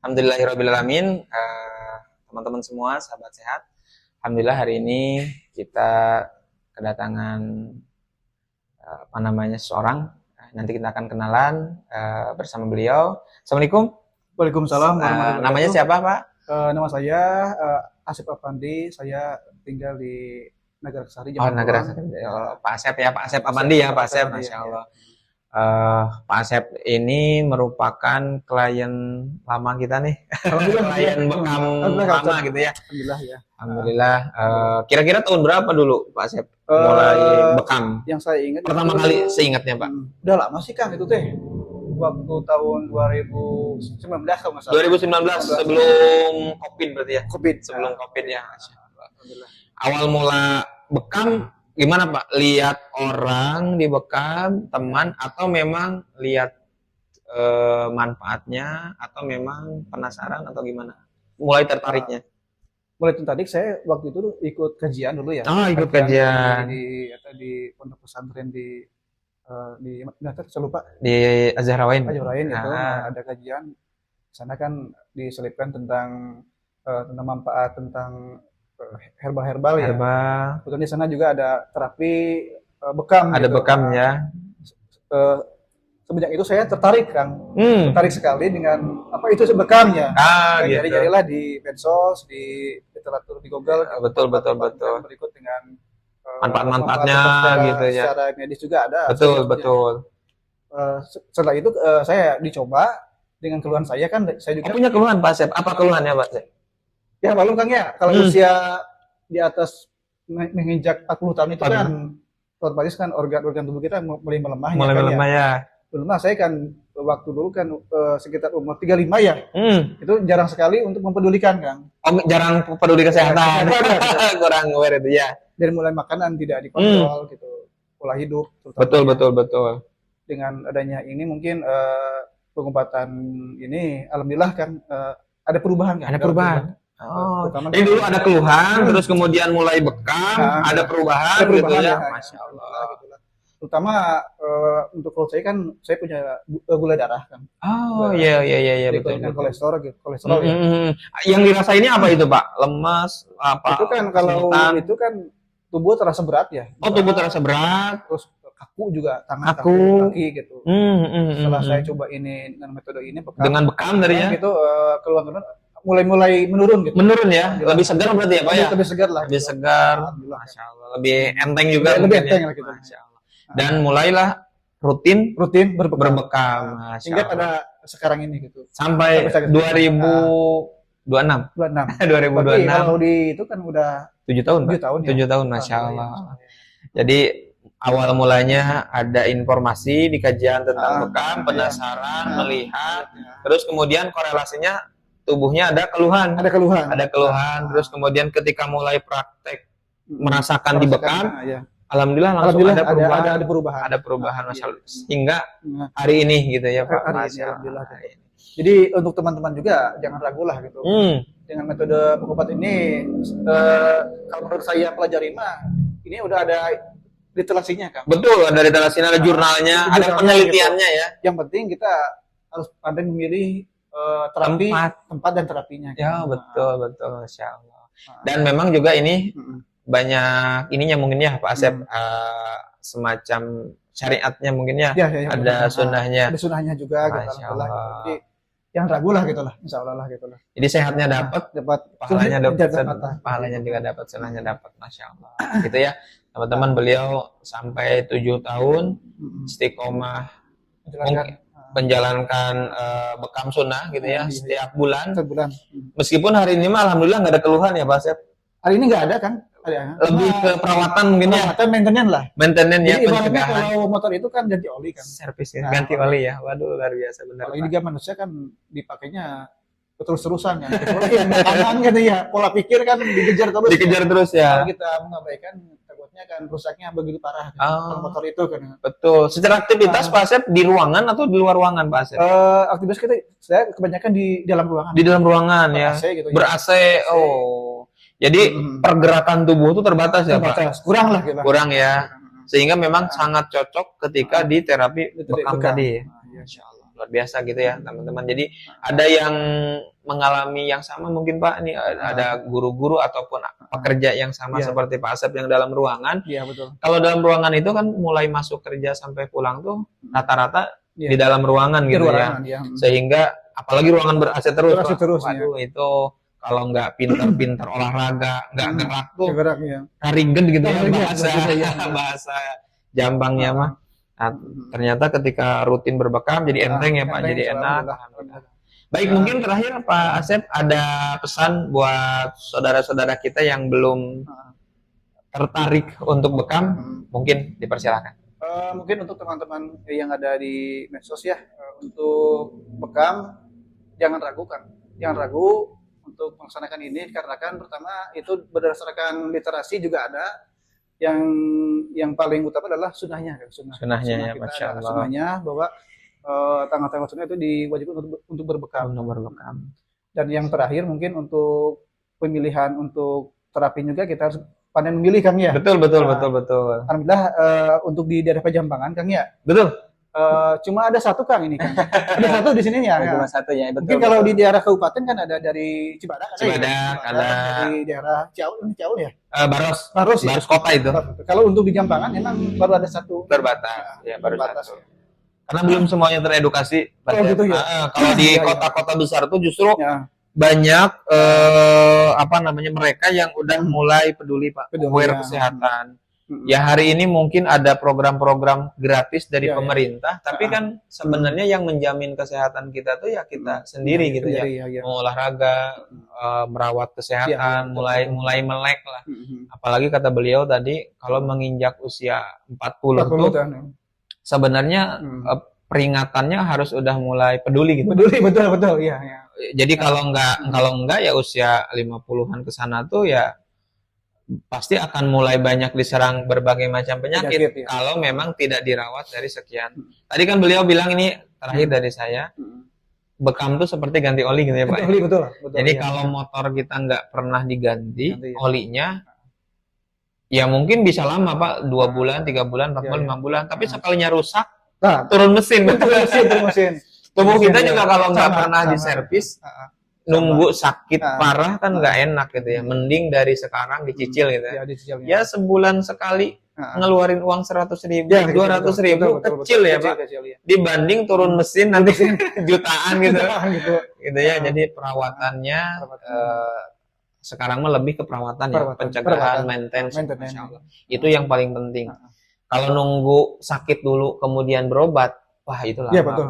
Alhamdulillahirrabbilalamin. Teman-teman semua, sahabat sehat. Alhamdulillah hari ini kita kedatangan seseorang. Nanti kita akan kenalan bersama beliau. Assalamualaikum. Waalaikumsalam. Namanya siapa, Pak? Nama saya Asep Apandi. Saya tinggal di Nagara Kesari. Nagara Kesari. Pak Asep ya, Pak Asep Apandi ya, Pak Asep. Masya Allah. Pak Asep ini merupakan klien lama kita nih. Klien bekam lama gitu ya. Alhamdulillah ya. Alhamdulillah. Kira-kira tahun berapa dulu Pak Asep mulai bekam? Yang saya ingat Pertama kali seingatnya Pak. Udah lama sih Kang itu teh. Waktu tahun 2019 kalau nggak salah. 2019 sebelum Covid berarti ya. Sebelum Covid ya. Alhamdulillah. Awal mula bekam gimana Pak? Lihat orang di bekam, teman, atau memang lihat manfaatnya, atau memang penasaran atau gimana? Mulai tertariknya? Mulai tertarik saya waktu itu ikut kajian dulu ya. Ikut kajian di pondok pesantren di saya lupa. Di Azharawain. Azharawain itu ada kajian. Sana kan diselipkan tentang manfaat tentang herbal ya. Kemudian di sana juga ada terapi bekam. Ada gitu. Bekam ya. Semenjak itu saya tertarik Kang. Tertarik sekali dengan apa itu bekamnya. Gitu. Cari-carilah di medsos, di literatur di Google. Betul. Berikut dengan manfaat-manfaatnya gitu ya. Secara medis juga ada. Betul. Setelah itu saya dicoba dengan keluhan saya kan. Saya juga punya keluhan Pak Asep. Apa keluhannya Pak Asep? Ya maklum Kang ya, kalau usia di atas menginjak 40 tahun itu kan otomatis kan organ-organ tubuh kita mulai melemah. Ya. Lemah saya kan waktu dulu kan sekitar umur 35 ya. Itu jarang sekali untuk mempedulikan Kang. Jarang peduli kesehatan. Kurang aware itu ya. Dari mulai makanan tidak dikontrol gitu, pola hidup. Betul. Dengan adanya ini mungkin pengobatan ini alhamdulillah kan ada perubahan kan. Ada perubahan. Jadi dulu ada keluhan, terus kemudian mulai bekam, ada perubahan gitu ya. Masya Allah. Terutama untuk kalau saya kan, saya punya gula darah kan. Iya, betul. Kolesterol ya. Yang dirasainnya apa itu Pak? Lemas, apa? Itu kan kalau itu kan tubuh terasa berat ya. Tubuh terasa berat. Terus kaku juga, tangan kaki gitu. Setelah saya coba ini dengan metode ini, dengan bekam dari ya. Gitu keluhan mulai menurun gitu. Menurun ya. Lebih segar berarti ya Pak ya? Lebih segar lah. Lebih segar. Masya Allah. Lebih enteng juga. Lebih enteng lah gitu. Masya Allah. Dan mulailah rutin berbekam. Hingga pada sekarang ini gitu. Sampai 2026. 2026. Kalau di itu kan udah 7 tahun. 7 tahun Masya Allah. Jadi awal mulanya ada informasi di kajian tentang bekam, penasaran, melihat, terus kemudian korelasinya tubuhnya ada keluhan. Terus kemudian ketika mulai praktek merasakan di bekam, alhamdulillah langsung ada perubahan masalah hingga hari ini gitu ya Pak. Alhamdulillah. Jadi untuk teman-teman juga jangan ragu lah gitu. Dengan metode pengobatan ini kalau menurut saya pelajari ini udah ada literasinya Kang. Betul, ada literasinya, ada jurnalnya, ada penelitiannya gitu. Ya. Yang penting kita harus pandai memilih tempat dan terapinya. Ya, betul, Masya Allah. Dan memang juga ini banyak ininya mungkin ya Pak Asep, semacam syariatnya mungkin ya, ada sunnahnya. Ada sunnahnya juga. Masya Allah. Jadi yang ragu lah gitulah, insya Allah lah gitulah. Jadi sehatnya dapat, pahalanya juga dapat, sunnahnya dapat, Masya Allah. Gitu ya, teman-teman. Beliau sampai 7 tahun istiqomah menjalankan bekam sunnah gitu ya, setiap bulan. Meskipun hari ini mah alhamdulillah nggak ada keluhan ya Pak Asep. Hari ini nggak ada kan? Lebih ke perawatan mungkin ya. Maintenance lah. Maintenance ya, pencegahan. Kalau motor itu kan ganti oli kan. Servis ya, ganti oli ya. Waduh, luar biasa benar. Kalau ini kan manusia kan dipakainya terus-terusan ya. Kanan kan ya, pola pikir kan dikejar terus ya. Kalau kita mengabaikan takutnya kan rusaknya begitu parah kalau motor itu kan. Betul. Secara aktivitas Pak Asep di ruangan atau di luar ruangan Pak Asep? Aktivitas kita saya kebanyakan di dalam ruangan. Di dalam ruangan ya. Gitu, ber-AC. Jadi pergerakan tubuh itu terbatas ya Pak? Kurang lah gitu. Kurang ya. Sehingga memang sangat cocok ketika di terapi bekam tadi. Masya Allah. Luar biasa gitu ya teman-teman. Jadi ada yang mengalami yang sama mungkin Pak, ini ada guru-guru ataupun pekerja yang sama seperti Pak Asep yang dalam ruangan. Iya, betul. Kalau dalam ruangan itu kan mulai masuk kerja sampai pulang tuh rata-rata di dalam ruangan gitu ruangan, ya. Sehingga apalagi ruangan ber-AC terus. Waduh, itu kalau nggak pintar-pintar olahraga, nggak gerak tuh, karigen gitu ya bahasa Jambangnya mah. Nah, ternyata ketika rutin berbekam jadi enteng ya Pak, jadi enak. Baik, mungkin terakhir Pak Asep ada pesan buat saudara-saudara kita yang belum tertarik untuk bekam, mungkin dipersilakan. Mungkin untuk teman-teman yang ada di medsos ya, untuk bekam jangan ragu untuk melaksanakan ini, karena kan pertama itu berdasarkan literasi juga ada yang paling utama adalah sunnahnya ya, Masya Allah. Sunnahnya bahwa tanggal-tanggal sunnah itu diwajibkan untuk berbekam. Dan yang terakhir mungkin untuk pemilihan untuk terapi juga kita harus pandai memilih Kang ya. Betul. Alhamdulillah untuk di daerah Pejambangan Kang ya. Betul. Cuma ada satu Kang ini Kang. Ada satu di sini ya. Cuma satu ya. Betul. Mungkin kalau di daerah kabupaten kan ada dari Cibadak ada di daerah Ciaul ya. Baros kota itu. Kalau untuk di Jambangan memang baru ada satu. Terbatas. Ya, baru satu. Karena belum semuanya teredukasi. Gitu ya. Kalau di kota-kota besar tuh justru banyak mereka yang udah mulai peduli Pak, aware kesehatan. Ya hari ini mungkin ada program-program gratis dari pemerintah, tapi kan sebenarnya yang menjamin kesehatan kita tuh ya kita sendiri gitu ya. Mau olahraga, merawat kesehatan, mulai melek lah. Apalagi kata beliau tadi kalau menginjak usia 40 tuh sebenarnya peringatannya harus udah mulai peduli gitu. Betul, iya. Jadi kalau enggak ya usia 50-an ke sana tuh ya pasti akan mulai banyak diserang berbagai macam penyakit kalau memang tidak dirawat dari sekian. Tadi kan beliau bilang ini terakhir dari saya, bekam tuh seperti ganti oli gitu ya Pak. Betul. Jadi kalau motor kita nggak pernah diganti olinya, ya mungkin bisa lama Pak, 2 bulan, 3 bulan, 4 bulan, 5 bulan. Tapi sekalinya rusak, turun mesin. Tubuh kita juga kalau nggak pernah diservis, nunggu sakit parah kan nggak enak gitu ya. Mending dari sekarang dicicil gitu ya. Ya sebulan sekali ngeluarin uang 100.000, 200.000, kecil ya Pak. Dibanding turun mesin nanti jutaan gitu. Gitu ya. Jadi perawatannya sekarang mah lebih ke perawatan ya, pencegahan, maintenance. Itu yang paling penting. Kalau nunggu sakit dulu kemudian berobat, wah itu lama. Iya betul.